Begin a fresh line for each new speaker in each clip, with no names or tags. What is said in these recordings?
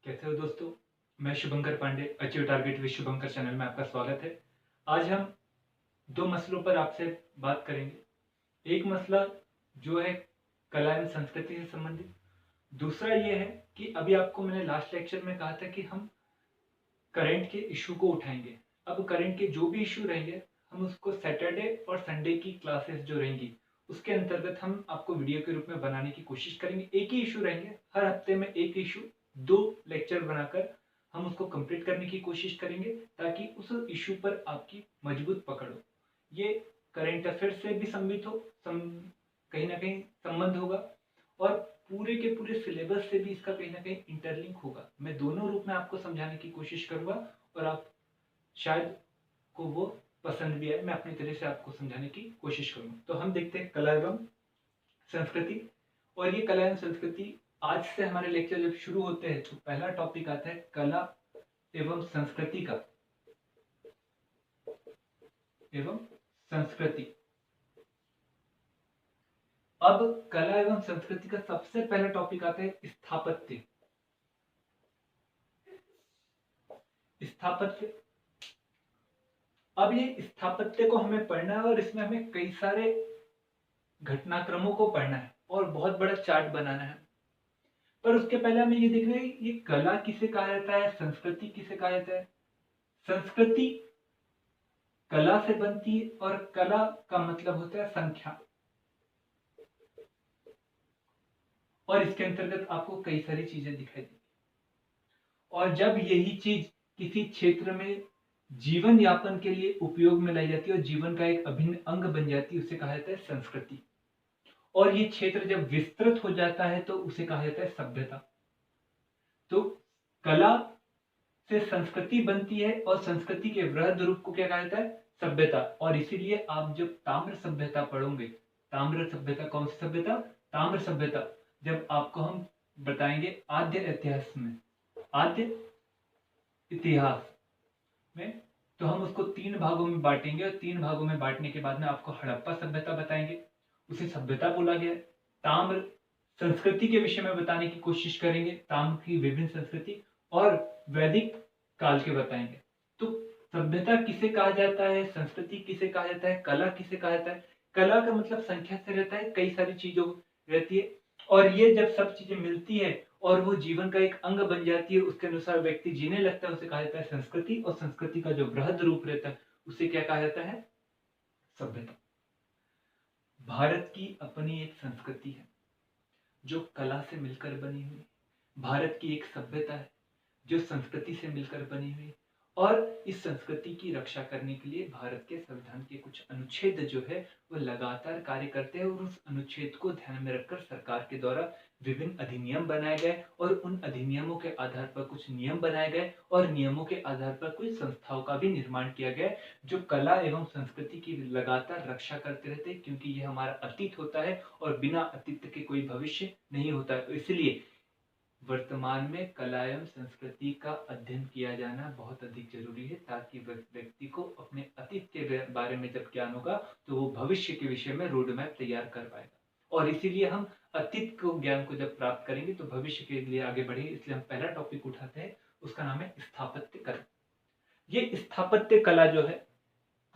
कैसे हो दोस्तों। मैं Shubhankar Pandey achieve target with Shubhankar channel में आपका स्वागत है। आज हम दो मसलों पर आपसे बात करेंगे। एक मसला जो है कला एवं संस्कृति से संबंधित। दूसरा ये है कि अभी आपको मैंने लास्ट लेक्चर में कहा था कि हम करंट के इशू को उठाएंगे। अब करंट के जो भी इशू रहेंगे हम उसको सैटरडे और संडे की क्लासेस जो रहेंगी उसके अंतर्गत हम आपको वीडियो के रूप में बनाने की कोशिश करेंगे। एक ही इशू रहेंगे, हर हफ्ते में एक इशू, दो लेक्चर बनाकर हम उसको कंप्लीट करने की कोशिश करेंगे ताकि उस इशू पर आपकी मजबूत पकड़ हो। ये करेंट अफेयर से भी संबित हो, कहीं ना कहीं संबंध होगा और पूरे के पूरे सिलेबस से भी इसका कहीं ना कहीं इंटरलिंक होगा। मैं दोनों रूप में आपको समझाने की कोशिश करूंगा और आप शायद को वो पसंद भी आए। मैं अपनी तरह से आपको समझाने की कोशिश करूंगा। तो हम देखते हैं कला एवं संस्कृति। और ये कला एवं संस्कृति आज से हमारे लेक्चर जब शुरू होते हैं तो पहला टॉपिक आता है कला एवं संस्कृति का। एवं संस्कृति। अब कला एवं संस्कृति का सबसे पहला टॉपिक आता है स्थापत्य। स्थापत्य। अब ये स्थापत्य को हमें पढ़ना है और इसमें हमें कई सारे घटनाक्रमों को पढ़ना है और बहुत बड़ा चार्ट बनाना है। पर उसके पहले हमें ये देखना है ये कला किसे कहा जाता है, संस्कृति किसे कहा जाता है। संस्कृति कला से बनती है और कला का मतलब होता है संख्या। और इसके अंतर्गत आपको कई सारी चीजें दिखाई देंगी और जब यही चीज किसी क्षेत्र में जीवन यापन के लिए उपयोग में लाई जाती है और जीवन का एक अभिन्न अंग बन जाती है उसे कहा जाता है संस्कृति। और ये क्षेत्र जब विस्तृत हो जाता है तो उसे कहा जाता है सभ्यता। तो कला से संस्कृति बनती है और संस्कृति के वृहद रूप को क्या कहा जाता है, सभ्यता। और इसीलिए आप जब ताम्र सभ्यता पढ़ोगे, ताम्र सभ्यता कौन सी सभ्यता, ताम्र सभ्यता, जब आपको हम बताएंगे आद्य इतिहास में, आद्य इतिहास में, तो हम उसको तीन भागों में बांटेंगे और तीन भागों में बांटने के बाद में आपको हड़प्पा सभ्यता बताएंगे, उसे सभ्यता बोला गया। ताम्र संस्कृति के विषय में बताने की कोशिश करेंगे, ताम्र की विभिन्न संस्कृति, और वैदिक काल के बताएंगे। तो सभ्यता किसे कहा जाता है, संस्कृति किसे कहा जाता है, कला किसे कहा जाता है। कला का मतलब संख्या से रहता है, कई सारी चीजों रहती है और ये जब सब चीजें मिलती है और वो जीवन का एक अंग बन जाती है, उसके अनुसार व्यक्ति जीने लगता है, उसे कहा जाता है संस्कृति। और संस्कृति का जो बृहद रूप रहता है उसे क्या कहा जाता है, सभ्यता। भारत की अपनी एक संस्कृति है जो कला से मिलकर बनी हुई। भारत की एक सभ्यता है जो संस्कृति से मिलकर बनी हुई और इस संस्कृति की रक्षा करने के लिए भारत के संविधान के कुछ अनुच्छेद जो है वो लगातार कार्य करते हैं और उस अनुच्छेद को ध्यान में रखकर सरकार के द्वारा विभिन्न अधिनियम बनाए गए और उन अधिनियमों के आधार पर कुछ नियम बनाए गए और नियमों के आधार पर कुछ संस्थाओं का भी निर्माण किया गया जो कला एवं संस्कृति की लगातार रक्षा करते रहते हैं, क्योंकि ये हमारा अतीत होता है और बिना अतीत के कोई भविष्य नहीं होता है। इसलिए वर्तमान में कला एवं संस्कृति का अध्ययन किया जाना बहुत अधिक जरूरी है ताकि व्यक्ति को अपने अतीत के बारे में जब ज्ञान होगा तो वो भविष्य के विषय में रोड मैप तैयार कर पाएगा। और इसीलिए हम अतीत को ज्ञान को जब प्राप्त करेंगे तो भविष्य के लिए आगे बढ़ेंगे। इसलिए हम पहला टॉपिक उठाते हैं, उसका नाम है स्थापत्य कला। ये स्थापत्य कला जो है,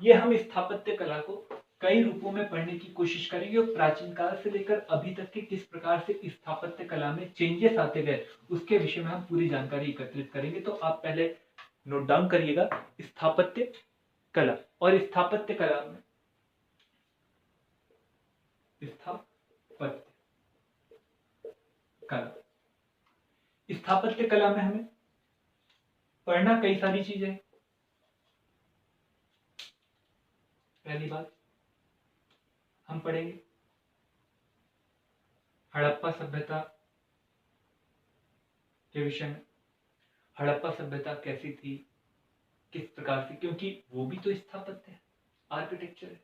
ये हम स्थापत्य कला को कई रूपों में पढ़ने की कोशिश करेंगे और प्राचीन काल से लेकर अभी तक के किस प्रकार से स्थापत्य कला में चेंजेस आते गए उसके विषय में हम पूरी जानकारी एकत्रित करेंगे। तो आप पहले नोट डाउन करिएगा स्थापत्य कला। और स्थापत्य कला में स्थापत्य कला में हमें पढ़ना कई सारी चीजें। पहली बात हम पढ़ेंगे हड़प्पा सभ्यता के विषय में। हड़प्पा सभ्यता कैसी थी, किस प्रकार से, क्योंकि वो भी तो स्थापत्य है, आर्किटेक्चर है,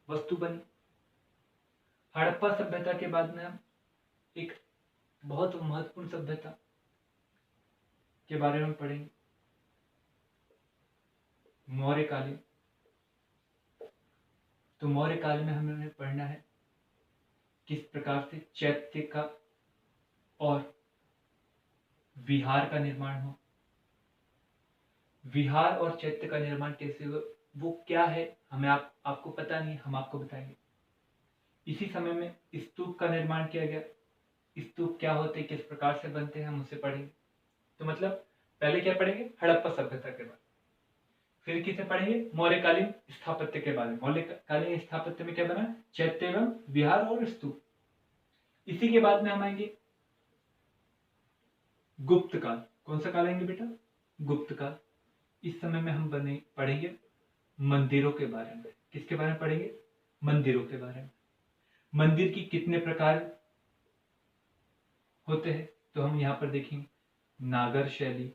वस्तु बनी। हड़प्पा सभ्यता के बाद में हम एक बहुत महत्वपूर्ण सभ्यता के बारे में पढ़ेंगे, मौर्य कालीन। तो मौर्य काल में हमें पढ़ना है किस प्रकार से चैत्य का और विहार का निर्माण हो। विहार और चैत्य का निर्माण कैसे हुआ, वो क्या है हमें आपको पता नहीं, हम आपको बताएंगे। इसी समय में स्तूप का निर्माण किया गया। स्तूप क्या होते, किस प्रकार से बनते हैं, हम उसे पढ़ेंगे। तो मतलब पहले क्या पढ़ेंगे, हड़प्पा सभ्यता के बारे में, फिर किसे पढ़ेंगे, मौर्यकालीन स्थापत्य के बारे में। मौर्यकालीन स्थापत्य में क्या बना, चैत्य एवं विहार और स्तूप। इसी के बाद में हम आएंगे गुप्त काल। कौन सा काल आएंगे बेटा, गुप्त काल। इस समय में हम पढ़ेंगे मंदिरों के बारे में। किसके बारे में पढ़ेंगे, मंदिरों के बारे में। मंदिर की कितने प्रकार होते हैं, तो हम यहाँ पर देखेंगे नागर शैली,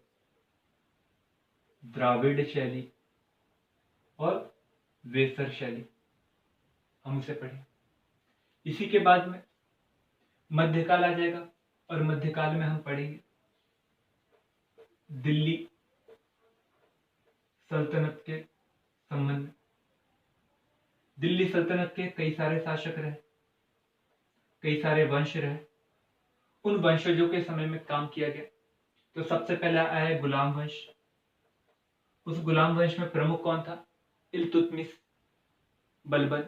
द्राविड़ शैली और वेसर शैली, हम उसे पढ़ेंगे। इसी के बाद में मध्यकाल आ जाएगा, और मध्यकाल में हम पढ़ेंगे दिल्ली सल्तनत के संबंध में। दिल्ली सल्तनत के कई सारे शासक रहे, कई सारे वंश रहे। उन वंशजों के समय में काम किया गया। तो सबसे पहले आया है गुलाम वंश। उस गुलाम वंश में प्रमुख कौन था, इल्तुतमिश बलबन।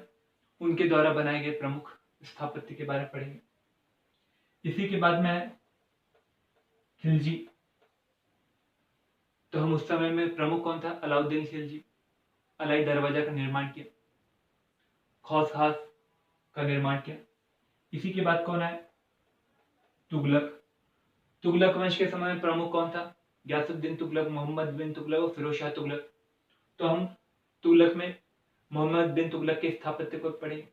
उनके द्वारा बनाए गए प्रमुख स्थापत्य के बारे में पढ़ेंगे। इसी के बाद में है खिलजी। तो हम उस समय में प्रमुख कौन था, अलाउद्दीन खिलजी। अलाई दरवाजा का निर्माण किया, खौसखास का निर्माण किया। इसी के बाद कौन आए, तुगलक। तुगलक वंश के समय में प्रमुख कौन था, गयासुद्दीन तुगलक, मोहम्मद बिन तुगलक और फिरोज शाह तुगलक। तो हम तुगलक में मोहम्मद बिन तुगलक के स्थापत्य को पढ़ेंगे।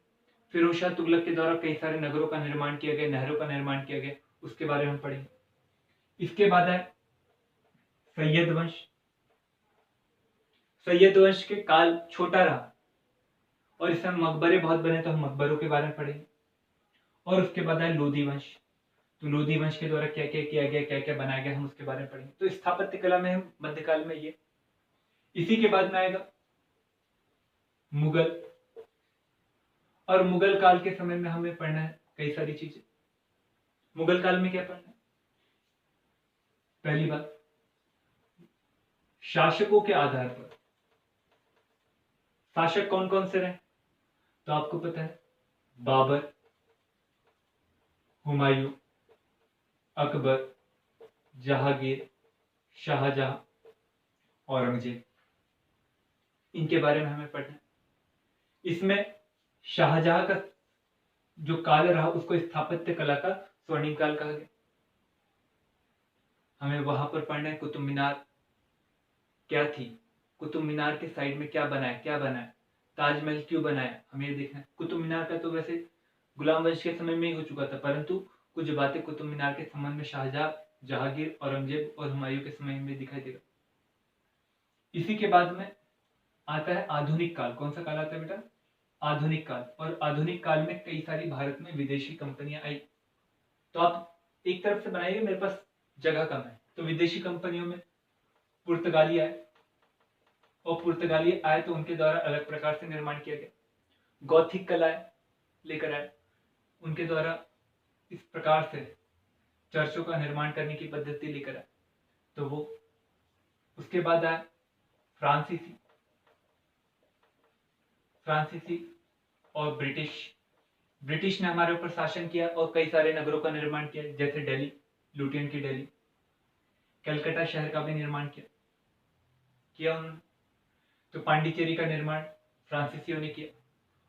फिरोज शाह तुगलक के द्वारा कई सारे नगरों का निर्माण किया गया, नहरों का निर्माण किया गया, उसके बारे में हम पढ़ेंगे। इसके बाद है सैयद वंश। सैयद वंश के काल छोटा रहा और इसमें मकबरे बहुत बने, तो हम मकबरों के बारे में पढ़ेंगे। और उसके बाद है लोधी वंश। तो लोधी वंश के द्वारा क्या क्या किया गया, क्या क्या बनाया गया, हम उसके बारे में पढ़ेंगे। तो स्थापत्य कला में हम मध्यकाल में ये। इसी के बाद में आएगा मुगल। और मुगल काल के समय में हमें पढ़ना है कई सारी चीजें। मुगल काल में क्या पढ़ना है, पहली बात शासकों के आधार पर। शासक कौन कौन से रहे, तो आपको पता है बाबर, हुमायूं, अकबर, जहांगीर, शाहजहां, औरंगजेब। इनके बारे में हमें पढ़ना है। इसमें शाहजहां का जो काल रहा उसको स्थापत्य कला का स्वर्णिम काल कहा गया। हमें वहां पर पढ़ना है कुतुब मीनार क्या थी, कुतुब मीनार के साइड में क्या बनाया, ताजमहल क्यों बनाया, हमें ये देखना है। कुतुब मीनार का तो वैसे गुलाम वंश के समय में ही हो चुका था, परंतु कुछ बातें कुतुब मीनार के संबंध में शाहजहां, जहांगीर, औरंगजेब और हुमायूं के समय में दिखाई देगा। इसी के बाद में आता है आधुनिक काल। कौन सा काल आता है बेटा, आधुनिक काल। और आधुनिक काल में कई सारी भारत में विदेशी कंपनियां आई। तो आप एक तरफ से बनाइए, मेरे पास जगह कम है। तो विदेशी कंपनियों में पुर्तगाली आए, और पुर्तगाली आए तो उनके द्वारा अलग प्रकार से निर्माण किया गया। गौथिक कलाएं लेकर आए, उनके द्वारा इस प्रकार से चर्चों का निर्माण करने की पद्धति लेकर आए, तो वो। उसके बाद आए फ्रांसीसी और ब्रिटिश ने हमारे ऊपर शासन किया और कई सारे नगरों का निर्माण किया, जैसे दिल्ली, लुटियन की दिल्ली, कलकत्ता शहर का भी निर्माण किया उन्होंने। तो पांडिचेरी का निर्माण फ्रांसीसियों ने किया,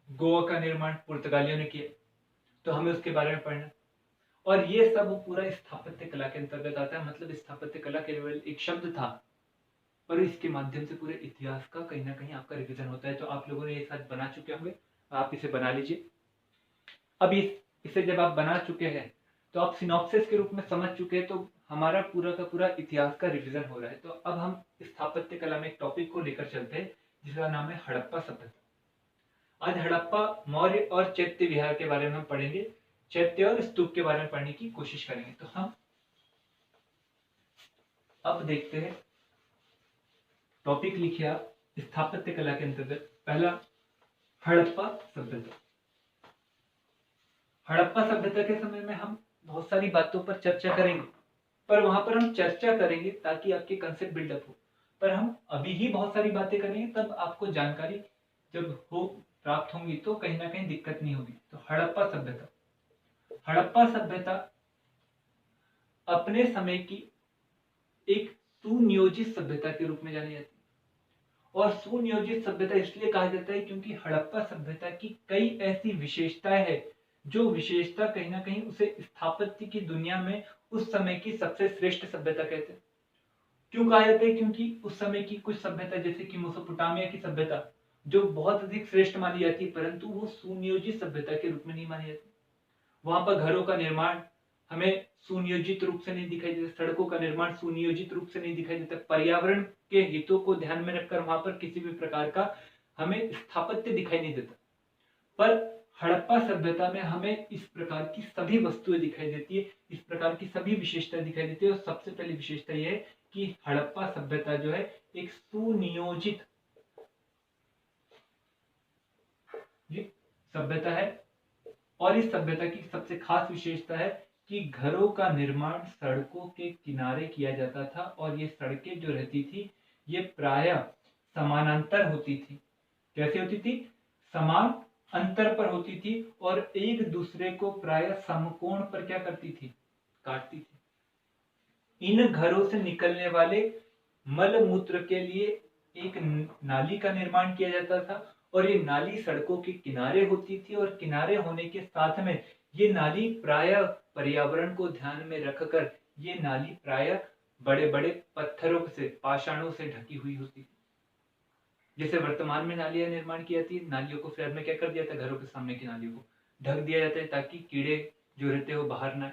गोवा का निर्माण पुर्तगालियों ने किया। तो हमें उसके बारे में पढ़ना। और ये सब पूरा स्थापत्य कला के अंतर्गत आता है। मतलब स्थापत्य कला केवल एक शब्द था, पर इसके माध्यम से पूरे इतिहास का कहीं ना कहीं आपका रिवीजन होता है। तो आप लोगों ने ये साथ बना चुके होंगे, आप इसे बना लीजिए। अब इसे जब आप बना चुके हैं तो आप सिनॉप्सिस के रूप में समझ चुके हैं, तो हमारा पूरा का पूरा इतिहास का रिवीजन हो रहा है। तो अब हम स्थापत्य कला में एक टॉपिक को लेकर चलते हैं जिसका नाम है हड़प्पा सभ्यता। आज हड़प्पा, मौर्य और चैत्य विहार के बारे में हम पढ़ेंगे, चैत्य और स्तूप के बारे में पढ़ने की कोशिश करेंगे। तो हम अब देखते हैं, टॉपिक लिखिए आप स्थापत्य कला के अंतर्गत। पहला, हड़प्पा सभ्यता। हड़प्पा सभ्यता के समय में हम बहुत सारी बातों पर चर्चा करेंगे। पर वहां पर हम चर्चा करेंगे ताकि आपके कंसेप्ट बिल्डअप हो। पर हम अभी ही बहुत सारी बातें करेंगे, तब आपको जानकारी जब हो प्राप्त होंगी तो कहीं ना कहीं दिक्कत नहीं होगी। तो हड़प्पा सभ्यता, हड़प्पा सभ्यता अपने समय की एक सुनियोजित सभ्यता के रूप में जानी जाती है। और सुनियोजित सभ्यता इसलिए कहा जाता है क्योंकि हड़प्पा सभ्यता की कई ऐसी विशेषताएं हैं जो विशेषता कहीं ना कहीं उसे स्थापत्य की दुनिया में उस समय की सबसे श्रेष्ठ सभ्यता कहते हैं। क्यों कहा जाता है? क्योंकि उस समय की कुछ सभ्यता जैसे कि मेसोपोटामिया की सभ्यता जो बहुत अधिक श्रेष्ठ मानी जाती है, परंतु वो सुनियोजित सभ्यता के रूप में नहीं मानी जाती। वहां पर घरों का निर्माण हमें सुनियोजित रूप से नहीं दिखाई देता, सड़कों का निर्माण सुनियोजित रूप से नहीं दिखाई देता, पर्यावरण के हितों को ध्यान में रखकर वहां पर किसी भी प्रकार का हमें स्थापत्य दिखाई नहीं देता। पर हड़प्पा सभ्यता में हमें इस प्रकार की सभी वस्तुएं दिखाई देती है, इस प्रकार की सभी विशेषता दिखाई देती है। और सबसे पहली विशेषता यह है कि हड़प्पा सभ्यता जो है एक सुनियोजित सभ्यता है। और इस सभ्यता की सबसे खास विशेषता है कि घरों का निर्माण सड़कों के किनारे किया जाता था और ये सड़कें जो रहती थी ये प्रायः समानांतर होती थी। कैसे होती थी? समान अंतर पर होती थी और एक दूसरे को प्रायः समकोण पर क्या करती थी? काटती थी। इन घरों से निकलने वाले मल मूत्र के लिए एक नाली का निर्माण किया जाता था और ये नाली सड़कों के किनारे होती थी और किनारे होने के साथ में ये नाली प्रायः पर्यावरण को ध्यान में रखकर ये नाली प्रायः बड़े बड़े पत्थरों से, पाषाणों से ढकी हुई होती थी। जैसे वर्तमान में नालियां निर्माण की जाती है, नालियों को फिर में क्या कर दिया था? घरों के सामने की नालियों को ढक दिया जाता है ताकि कीड़े जो रहते हैं वो बाहर ना,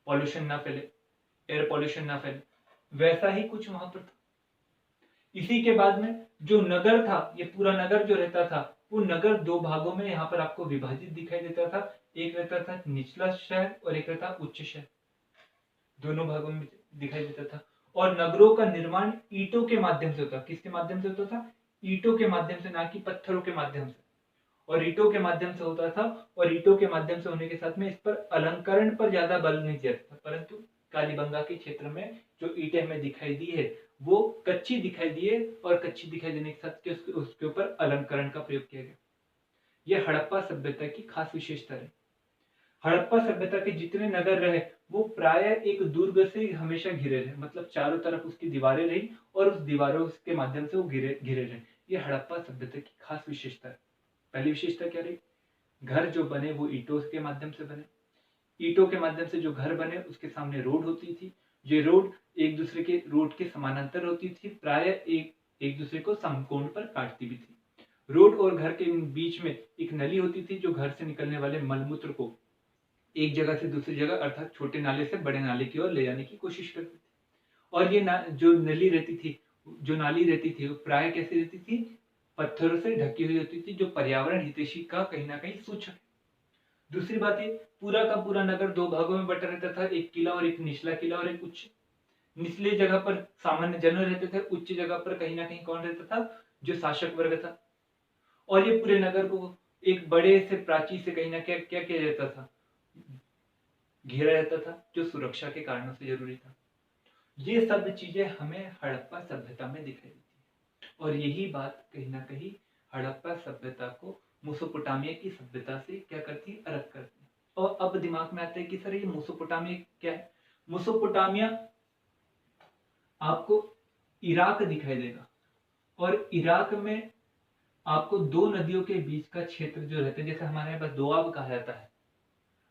पॉल्यूशन ना फैले, एयर पॉल्यूशन ना फैले। वैसा ही कुछ वहां पर था। इसी के बाद में जो नगर था, ये पूरा नगर जो रहता था वो नगर दो भागों में यहाँ पर आपको विभाजित दिखाई देता था। एक रहता था निचला शहर और एक रहता उच्च शहर, दोनों भागों में दिखाई देता था। और नगरों का निर्माण ईंटों के माध्यम से होता। किसके माध्यम से होता था? ईंटों के माध्यम से, ना कि पत्थरों के माध्यम से। और ईंटों के माध्यम से होता था और ईंटों के माध्यम से होने के साथ में इस पर अलंकरण पर ज्यादा बल नहीं दिया था। परंतु कालीबंगा के क्षेत्र में जो ईंटें हमें दिखाई दी है वो कच्ची दिखाई दी है और कच्ची दिखाई देने के साथ उसके ऊपर अलंकरण का प्रयोग किया गया। यह हड़प्पा सभ्यता की खास विशेषता है। हड़प्पा सभ्यता के जितने नगर रहे वो प्रायः एक दुर्ग से हमेशा घिरे रहे, मतलब चारों तरफ उसकी दीवारें रही और उस दीवारों के माध्यम से वो घिरे घिरे रहे। ये हड़प्पा सभ्यता की खास विशेषता है। पहली विशेषता क्या रही? घर जो बने वो ईंटों के माध्यम से बने। ईंटों के माध्यम से जो घर बने उसके सामने रोड होती थी। ये रोड एक दूसरे के रोड के समानांतर होती थी, प्रायः एक दूसरे को समकोण पर काटती भी थी। रोड और घर के बीच में एक नली होती थी जो घर से निकलने वाले मलमूत्र को एक जगह से दूसरी जगह अर्थात छोटे नाले से बड़े नाले की ओर ले जाने की कोशिश करती थी। और ये जो नली रहती थी, जो नाली रहती थी वो प्राय कैसी रहती थी? पत्थरों से ढकी हुई होती थी, जो पर्यावरण हितैषी का कहीं ना कहीं सूचक है। दूसरी बात है, पूरा का पूरा नगर दो भागों में बटा रहता था, एक किला और एक निचला किला और एक उच्च। निचले जगह पर सामान्य जन रहते थे, उच्च जगह पर कहीं ना कहीं कौन रहता था? जो शासक वर्ग था। और ये पूरे नगर को एक बड़े से प्राचीर से कहीं ना क्या क्या किया जाता था? घेरा जाता था, जो सुरक्षा के कारणों से जरूरी था। ये सब चीजें हमें हड़प्पा सभ्यता में दिखाई देती है और यही बात कहीं ना कहीं हड़प्पा सभ्यता को मेसोपोटामिया की सभ्यता से क्या करती है? अलग करती है। और अब दिमाग में आता है कि सर ये मेसोपोटामिया क्या है? मेसोपोटामिया आपको इराक दिखाई देगा और इराक में आपको दो नदियों के बीच का क्षेत्र जो रहता है, जैसे हमारे पास दोआब कहा जाता है,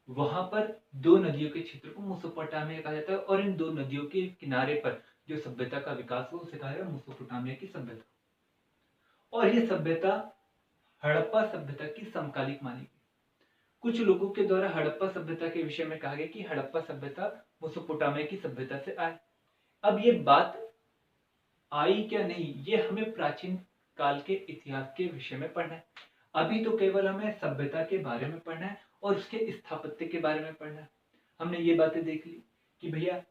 वहां पर दो नदियों के क्षेत्र को मेसोपोटामिया कहा जाता है। और इन दो नदियों के किनारे पर जो सभ्यता का विकास हुआ उसे कहा जाएगा मेसोपोटामिया की सभ्यता। और ये सभ्यता हड़प्पा सभ्यता की समकालिक मानी गई। कुछ लोगों के द्वारा हड़प्पा सभ्यता के विषय में कहा गया कि हड़प्पा सभ्यता मेसोपोटामिया की सभ्यता से आए। अब ये बात आई क्या नहीं, ये हमें प्राचीन काल के इतिहास के विषय में पढ़ना है। अभी तो केवल हमें सभ्यता के बारे में पढ़ना है और उसके स्थापत्य के बारे में पढ़ना है। हमने ये बातें देख ली कि भैया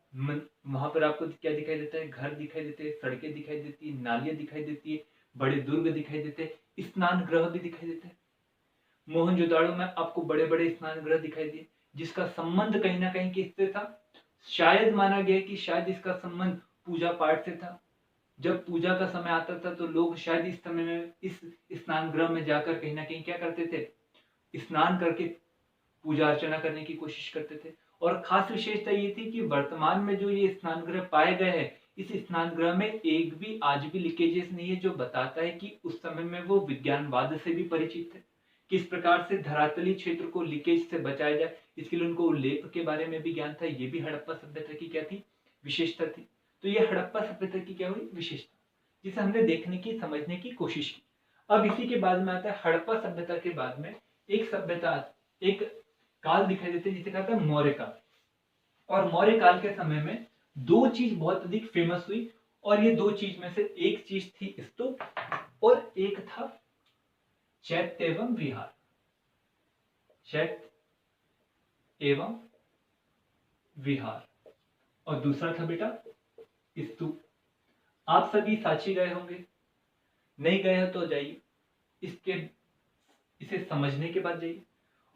वहां पर आपको क्या दिखाई देता है? घर दिखाई देते हैं, सड़कें दिखाई देती है, नालियां दिखाई देती है, बड़े दुर्ग दिखाई देते हैं, स्नान ग्रह भी दिखाई देते हैं। मोहनजोदाड़ो में आपको बड़े बड़े स्नान ग्रह दिखाई दिए, जिसका संबंध कहीं ना कहीं किससे था? शायद माना गया कि शायद इसका संबंध पूजा पाठ से था। जब पूजा का समय आता था तो लोग शायद इस समय में इस स्नान गृह में जाकर कहीं ना कहीं क्या करते थे, स्नान करके पूजा अर्चना करने की कोशिश करते थे। और खास विशेषता ये थी कि वर्तमान में जो ये स्नान गृह पाए गए हैं, इस स्नान गृह में एक भी आज भी लीकेजेस नहीं है, जो बताता है कि उस समय में वो विज्ञानवाद से भी परिचित थे। किस प्रकार से धरातली क्षेत्र को लीकेज से बचाया जाए, इसके लिए उनको लेप के बारे में भी ज्ञान था। ये भी हड़प्पा सभ्यता की क्या थी, विशेषता थी। तो ये हड़प्पा सभ्यता की क्या हुई, विशेषता, जिसे हमने देखने की समझने की कोशिश की। अब इसी के बाद में आता है हड़प्पा सभ्यता के बाद में एक सभ्यता, एक काल दिखाई देते हैं जिसे कहते हैं मौर्य काल। और मौर्य काल के समय में दो चीज बहुत अधिक फेमस हुई, और ये दो चीज में से एक चीज थी स्तूप और एक था चैत्य एवं विहार। चैत्य एवं विहार और दूसरा था बेटा स्तूप। आप सभी सांची गए होंगे, नहीं गए हो तो जाइए, इसे समझने के बाद जाइए,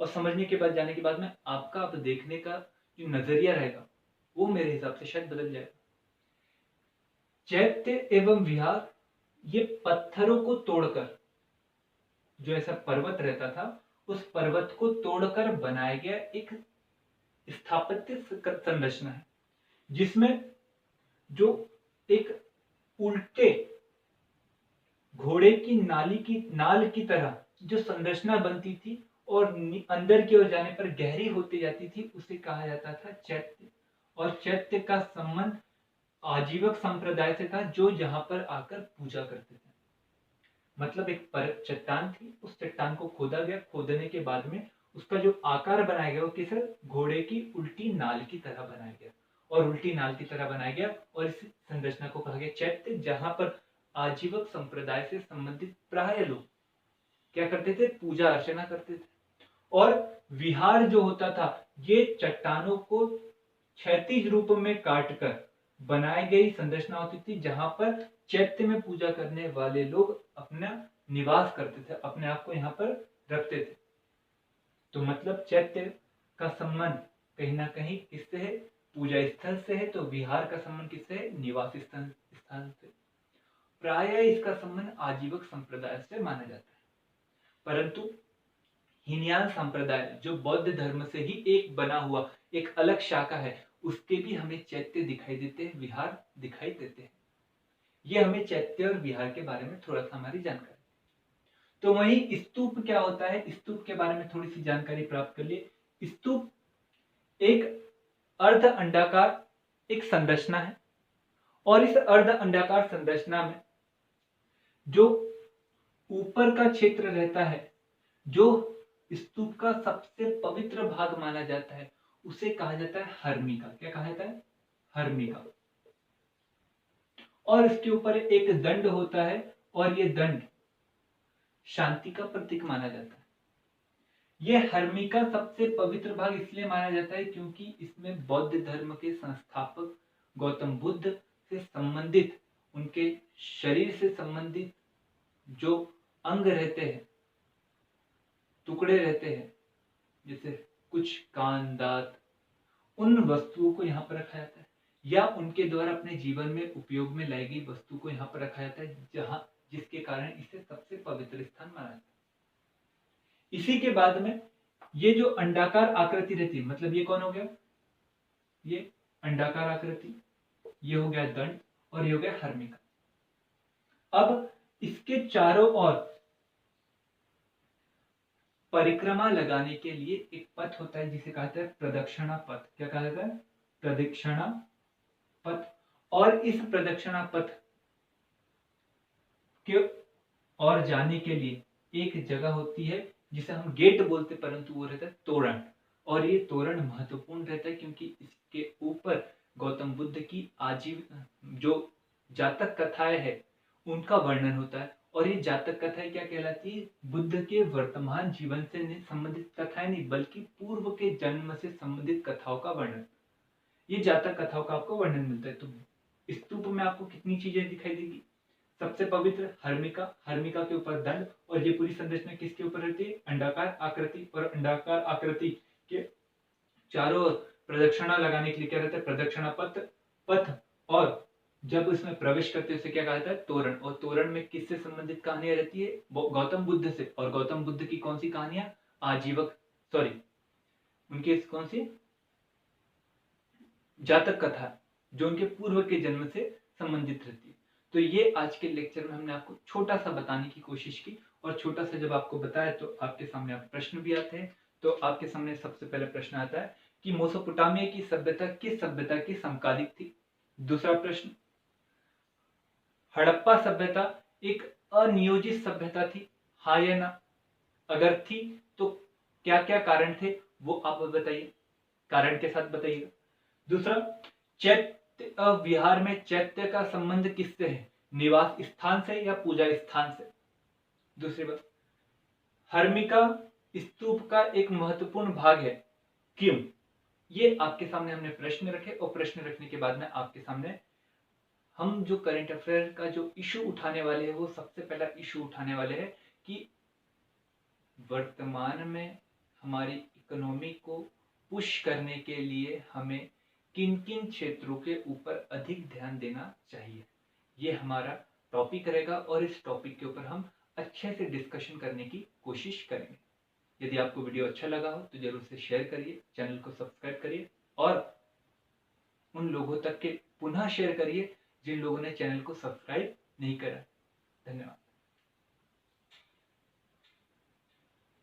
और समझने के बाद जाने के बाद में आपका अब देखने का जो नजरिया रहेगा वो मेरे हिसाब से शायद बदल जाएगा। चैत्य एवं विहार ये पत्थरों को तोड़कर, जो ऐसा पर्वत रहता था उस पर्वत को तोड़कर बनाया गया एक स्थापत्य संरचना है, जिसमें जो एक उल्टे घोड़े की नाल की तरह जो संरचना बनती थी और अंदर की ओर जाने पर गहरी होती जाती थी, उसे कहा जाता था चैत्य। और चैत्य का संबंध आजीवक संप्रदाय से था, जो जहां पर आकर पूजा करते थे। मतलब एक चट्टान थी, उस चट्टान को खोदा गया, खोदने के बाद में उसका जो आकार बनाया गया वो किस घोड़े की उल्टी नाल की तरह बनाया गया, और उल्टी नाल की तरह बनाया गया, और इस संरचना को कहा गया चैत्य, जहां पर आजीवक संप्रदाय से संबंधित प्राय लोग क्या करते थे, पूजा अर्चना करते थे। और विहार जो होता था, ये चट्टानों को क्षैतिज रूप में काटकर बनाई गई संरचना होती थी, जहां पर चैत्य में पूजा करने वाले लोग अपना निवास करते थे, अपने आप को यहाँ पर रखते थे। तो मतलब चैत्य का संबंध कहीं ना कहीं किससे है, पूजा स्थल से है। तो विहार का संबंध किससे है, निवास स्थान से। प्राय इसका संबंध आजीवक संप्रदाय से माना जाता है, परंतु हीनयान संप्रदाय जो बौद्ध धर्म से ही एक बना हुआ एक अलग शाखा है, उसके भी हमें चैत्य दिखाई देते हैं, विहार दिखाई देते हैं। ये हमें चैत्य और विहार के बारे में थोड़ा सा हमारी जानकारी। तो वही स्तूप क्या होता है, स्तूप के बारे में थोड़ी सी जानकारी प्राप्त कर लिए। स्तूप एक अर्ध अंडाकार एक संरचना है, और इस अर्ध अंडाकार संरचना में जो ऊपर का क्षेत्र रहता है, जो स्तूप का सबसे पवित्र भाग माना जाता है, उसे कहा जाता है हर्मिका। क्या कहा जाता है, हर्मिका। और इसके ऊपर एक दंड होता है, और ये दंड शांति का प्रतीक माना जाता है। यह हर्मिका सबसे पवित्र भाग इसलिए माना जाता है क्योंकि इसमें बौद्ध धर्म के संस्थापक गौतम बुद्ध से संबंधित, उनके शरीर से संबंधित जो अंग रहते हैं, टुकड़े रहते हैं, जैसे कुछ कान, दांत, उन वस्तुओं को यहाँ पर रखा जाता है, या उनके द्वारा अपने जीवन में उपयोग में लाई गई वस्तु को यहाँ पर रखा जाता है, जहां जिसके कारण इसे सबसे पवित्र स्थान माना जाता है। इसी के बाद में ये जो अंडाकार आकृति रहती है, मतलब ये कौन हो गया, ये अंडाकार आकृति, ये हो गया दंड, और ये हो गया हर्मिका। अब इसके चारों ओर परिक्रमा लगाने के लिए एक पथ होता है जिसे कहते हैं प्रदक्षिणा पथ। क्या कहा जाता है, प्रदक्षिणा पथ। और इस प्रदक्षिणा पथ के और जाने के लिए एक जगह होती है जिसे हम गेट बोलते, परंतु वो रहता है तोरण। और ये तोरण महत्वपूर्ण रहता है क्योंकि इसके ऊपर गौतम बुद्ध की आजीव जो जातक कथाएं है उनका वर्णन होता है। और ये जातक कथाएं क्या कहलाती है, बुद्ध के वर्तमान जीवन से संबंधित कथाएं नहीं, बल्कि पूर्व के जन्म से संबंधित कथाओं का वर्णन, ये जातक कथाओं का आपको वर्णन मिलता है। तो स्तूप में आपको कितनी चीजें दिखाई देगी, सबसे पवित्र हर्मिका, हर्मिका के ऊपर दंड, और ये पूरी संरचना किसके ऊपर रहती है, अंडाकार आकृति। और अंडाकार आकृति के चारों ओर प्रदक्षिणा लगाने के लिए क्या रहता है, प्रदक्षिणा पथ। और जब उसमें प्रवेश करते हैं उसे क्या कहा जाता है, तोरण। और तोरण में किससे संबंधित कहानियां रहती है, गौतम बुद्ध से। और गौतम बुद्ध की कौन सी कहानियां, आजीवक सॉरी उनकी कौन सी जातक कथा, जो उनके पूर्व के जन्म से संबंधित रहती है। तो ये आज के लेक्चर में हमने आपको छोटा सा बताने की कोशिश की। और छोटा सा जब आपको बताया तो आपके सामने आप प्रश्न भी आते हैं। तो आपके सामने सबसे पहले प्रश्न आता है कि मेसोपोटामिया की सभ्यता किस सभ्यता की समकालिक थी। दूसरा प्रश्न, हड़प्पा सभ्यता एक अनियोजित सभ्यता थी, हाँ या ना? अगर थी तो क्या क्या कारण थे वो आप बताइए, कारण के साथ बताइएगा। दूसरा, चैत्य विहार में चैत्य का संबंध किससे है, निवास स्थान से या पूजा स्थान से? दूसरी बात, हर्मिका स्तूप का एक महत्वपूर्ण भाग है, क्यों? ये आपके सामने हमने प्रश्न रखे। और प्रश्न रखने के बाद में आपके सामने हम जो करंट अफेयर का जो इशू उठाने वाले हैं, वो सबसे पहला इशू उठाने वाले हैं कि वर्तमान में हमारी इकोनॉमी को पुश करने के लिए हमें किन किन क्षेत्रों के ऊपर अधिक ध्यान देना चाहिए। ये हमारा टॉपिक रहेगा और इस टॉपिक के ऊपर हम अच्छे से डिस्कशन करने की कोशिश करेंगे। यदि आपको वीडियो अच्छा लगा हो तो जरूर से शेयर करिए, चैनल को सब्सक्राइब करिए और उन लोगों तक के पुनः शेयर करिए जिन लोगों ने चैनल को सब्सक्राइब नहीं करा। धन्यवाद।